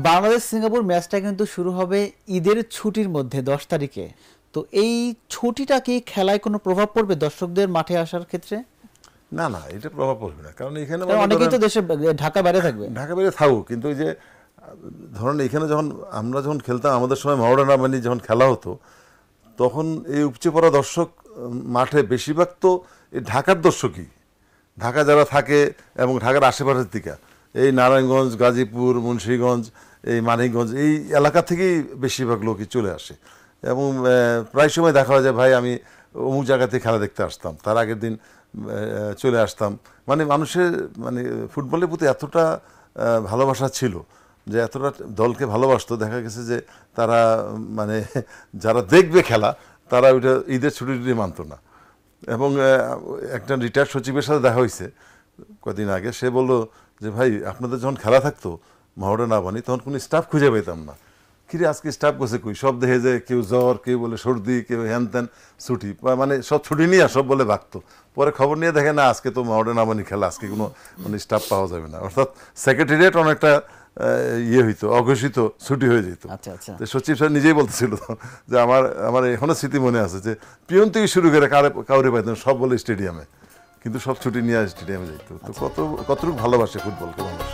Bangladesh Singapore ম্যাচটা কিন্তু শুরু হবে ঈদের ছুটির মধ্যে 10 তারিখে। তো এই ছুটিটা কি খেলায় কোনো প্রভাব পড়বে দর্শকদের মাঠে আসার ক্ষেত্রে? না না, এটা প্রভাব পড়বে না, কারণ এখানে অনেকেই তো দেশে ঢাকা বাইরে থাকবে। ঢাকা বাইরে থাকুক, কিন্তু ওই যে ধরেন এখানে যখন আমরা খেলতাম, আমাদের সময় মহারণা বাহিনী যখন খেলা হতো, তখন এই উপচে পড়া দর্শক মাঠে বেশিরভাগ তো এই ঢাকার দর্শকই, ঢাকা যারা থাকে এবং ঢাকার আশেপাশের দিকে এই নারায়ণগঞ্জ, গাজীপুর, মুন্সিগঞ্জ, এই মানিকগঞ্জ, এই এলাকা থেকেই বেশিরভাগ লোকই চলে আসে। এবং প্রায় সময় দেখা যায়, ভাই আমি অমুক জায়গাতে খেলা দেখতে আসতাম, তার আগের দিন চলে আসতাম। মানে মানুষের ফুটবলের প্রতি এতটা ভালোবাসা ছিল যে এতটা দলকে ভালোবাসতো, দেখা গেছে যে তারা যারা দেখবে খেলা, তারা ওইটা ঈদের ছুটি মানত না। এবং একটা রিটায়ার্ড সচিবের সাথে দেখা হয়েছে কদিন আগে, সে বললো যে ভাই আপনাদের যখন খেলা থাকতো মহারণা বাহিনী, তখন কোনো স্টাফ খুঁজে পেতাম না। কিরে আজকে স্টাফ গেছে কই? সব দেখে যে কেউ জ্বর, কেউ বলে সর্দি, কেউ হ্যান ত্যান, ছুটি, সব ছুটি নিয়ে সব বলে ভাগতো। পরে খবর নিয়ে দেখে না, আজকে তো মহারণা বাহিনী খেলা, আজকে কোনো স্টাফ পাওয়া যাবে না। অর্থাৎ সেক্রেটারিয়েট অনেকটা হইতো, অঘোষিত ছুটি হয়ে যেত। সচিব সাহেব নিজেই বলতেছিল যে আমার এখনো স্মৃতি মনে আছে যে পিয়ন থেকে শুরু করে কাউরে পাইতাম, সব বলে স্টেডিয়ামে, কিন্তু সব ছুটি নিয়ে স্টেডিয়ামে যেত। তো কতটুকু ভালোবাসে ফুটবলকে মানুষ।